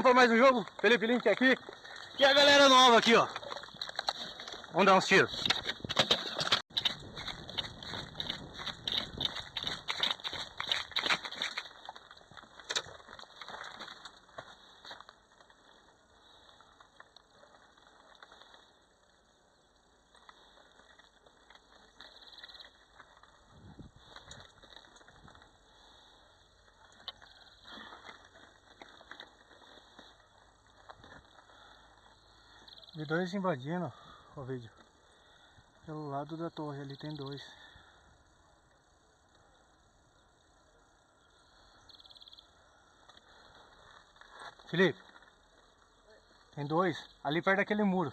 pra mais um jogo, Felipe Link aqui. E a galera nova aqui, ó. Vamos dar uns tiros. Vi dois invadindo o vídeo. Pelo lado da torre ali tem dois. Felipe, tem dois ali perto daquele muro.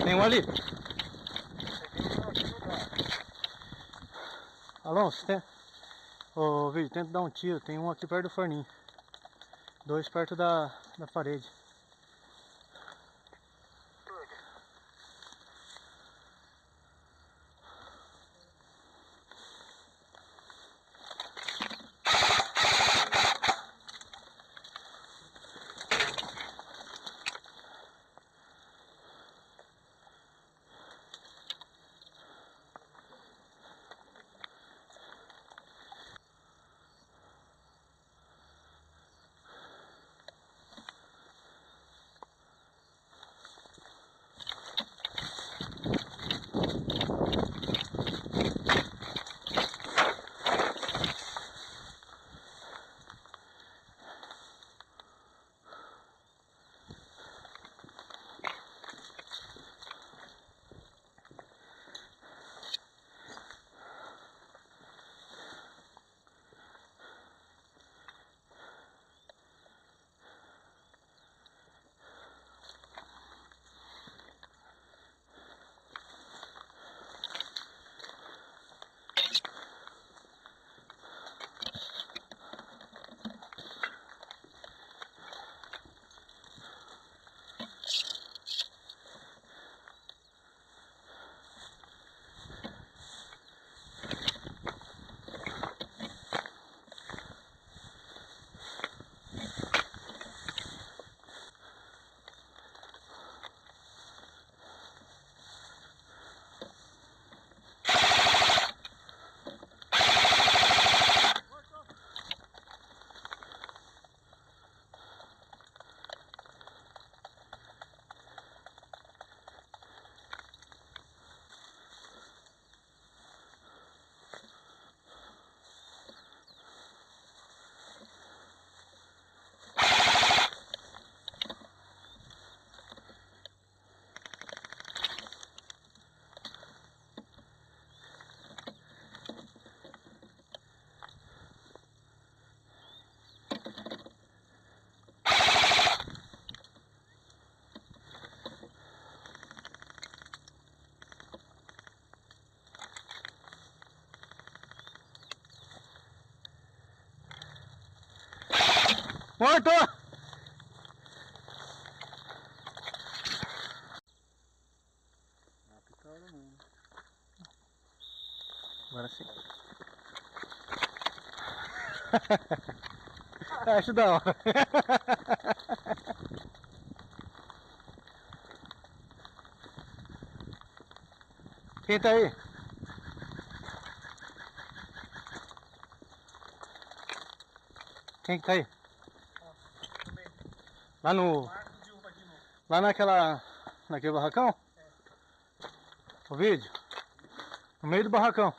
Tem um ali. Alonso, tem... Ô, vídeo, tenta dar um tiro. Tem um aqui perto do forninho. Dois perto da parede. Morto! Não pitora não. Agora sim. Acho da hora. Quem tá aí? Quem que tá aí? Lá no... Lá naquele barracão? O vídeo? No meio do barracão.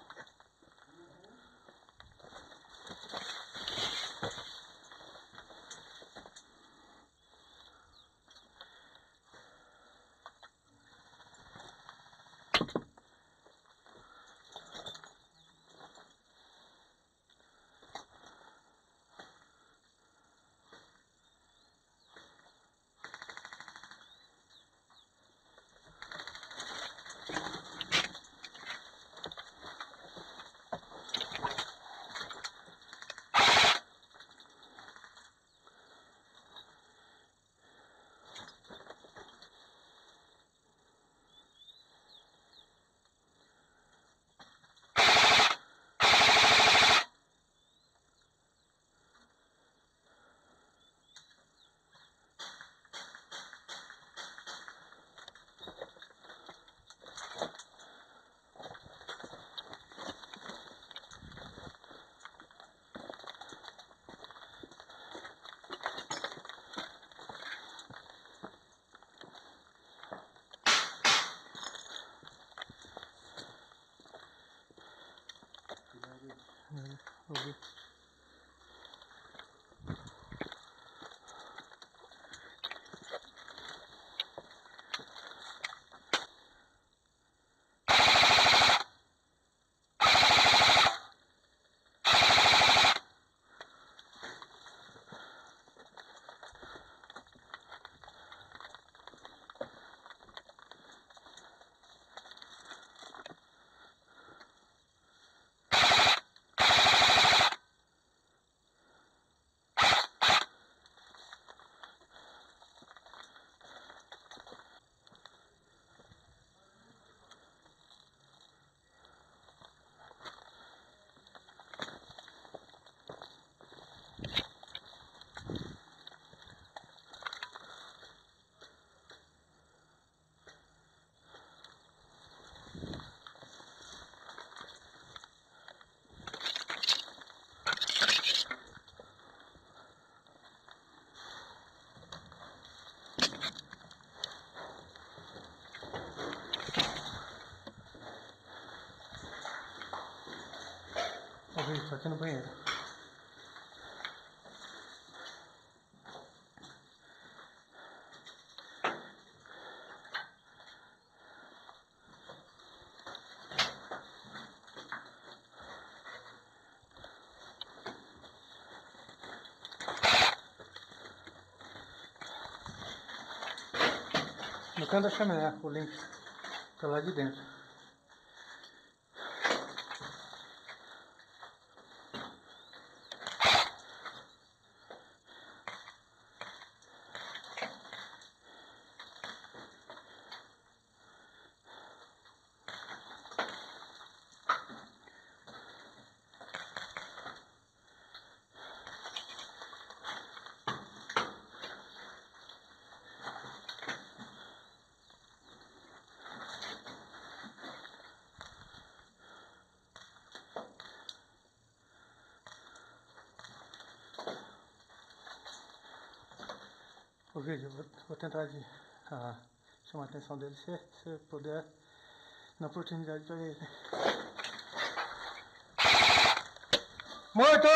vídeo, tô aqui no banheiro. No canto da chaminé, o link tá lá de dentro. O vídeo, vou tentar chamar a atenção dele se puder, na oportunidade para ele. Morto!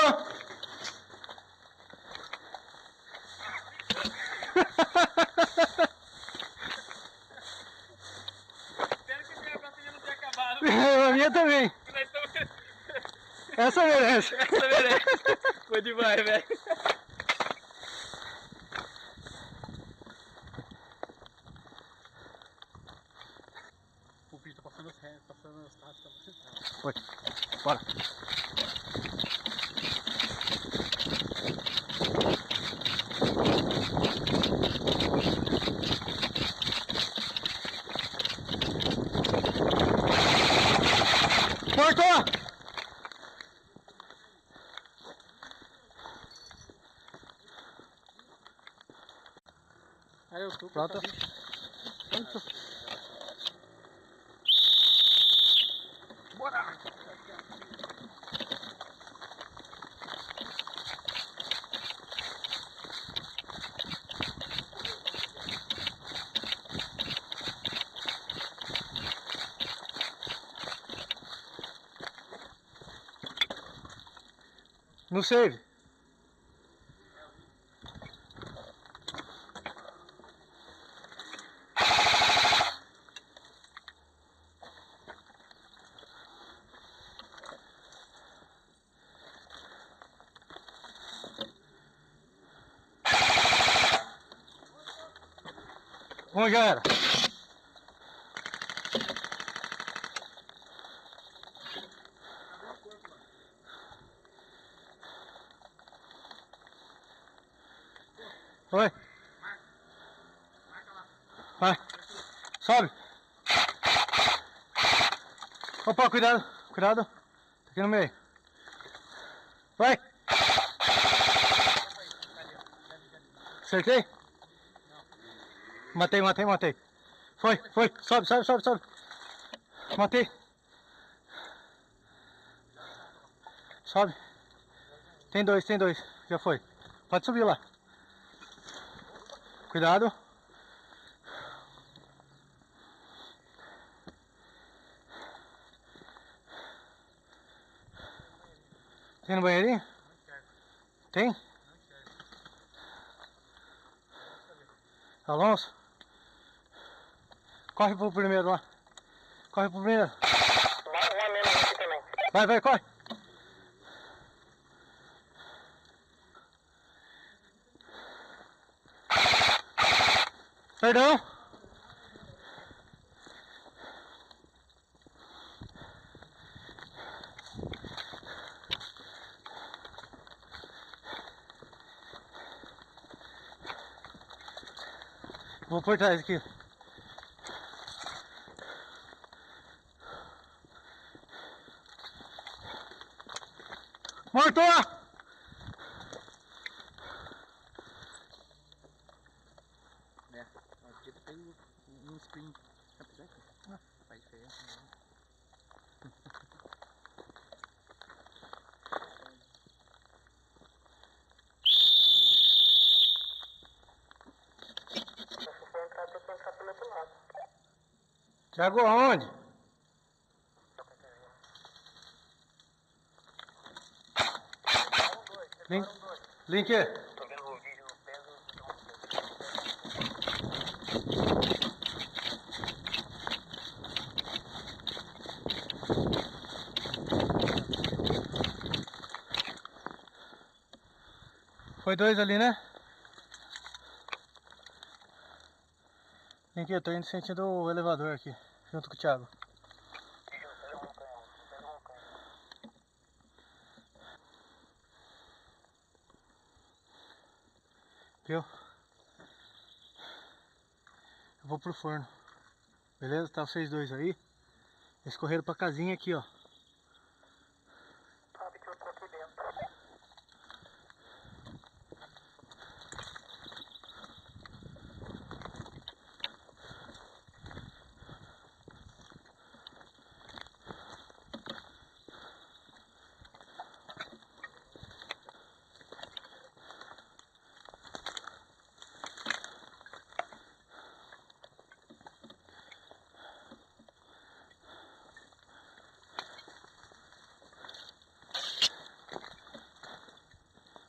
Espero que a bateria não tenha acabado. A minha também. Essa merece. Essa merece. Foi demais, velho. O bicho tá passando os carros, tá você. Foi. Bora. Morto! Aí eu tô Pronto. Bora! No save. Bom, já era. Oi. Vai. Sobe. Opa, cuidado. Cuidado. Tá aqui no meio. Vai. Acertei? Matei. Foi. Sobe. Matei. Sobe. Tem dois. Já foi. Pode subir lá. Cuidado. Tem no banheirinho? Tem? Alonso? Corre pro primeiro lá. Corre pro primeiro. Vai mesmo aqui também. Vai, corre. Perdão. Vou por trás aqui. Morto! É, aqui tem um spring. Apesar que faz diferença, né? Se for entrar, tem que entrar pelo outro lado. Thiago, aonde? Link? Link? Tô vendo o vídeo no pé do... Foi 2 ali, né? Link, eu tô indo sentindo o elevador aqui, junto com o Thiago. Viu? Eu vou pro forno. Beleza? Tá vocês dois aí. Eles correram pra casinha aqui, ó. Sabe que eu tô aqui dentro.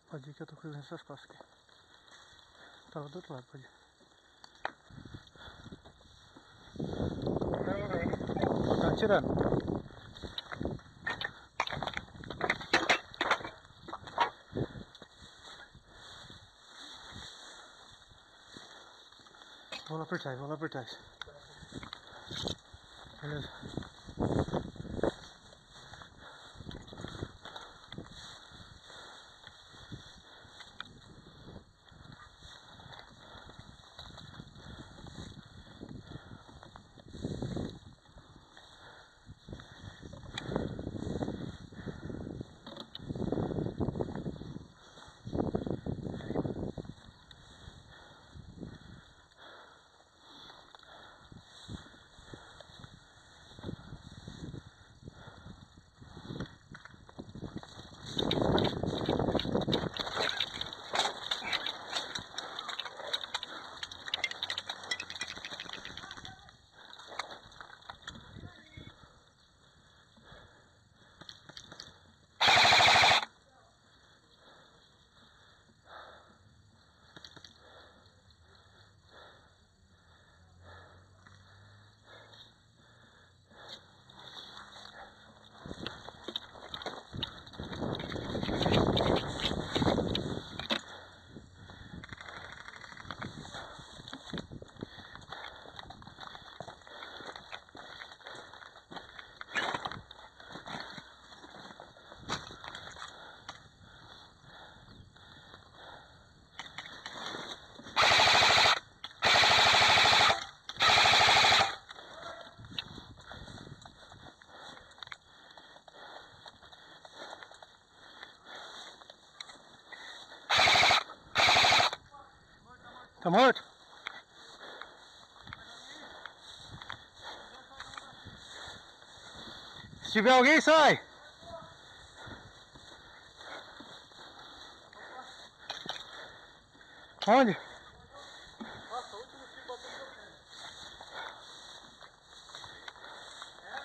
Pode ir que eu tô cruzando essas costas aqui. Tava do outro lado, pode ir. Tá atirando. Vou lá por trás, vou lá por trás. Beleza. Tá morto? Se tiver alguém, sai! Onde? Nossa, o último tiro bateu no meu pé.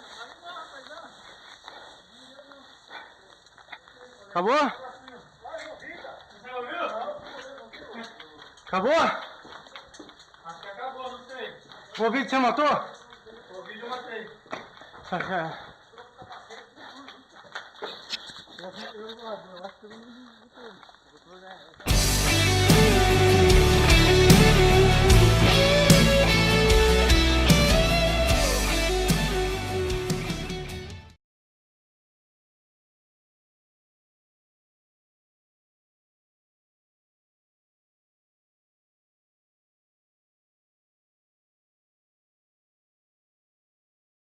Não vai embora, rapaziada. Acabou? Acabou? Acho que acabou, não sei. O vídeo você matou? O vídeo eu matei. Eu acho que eu não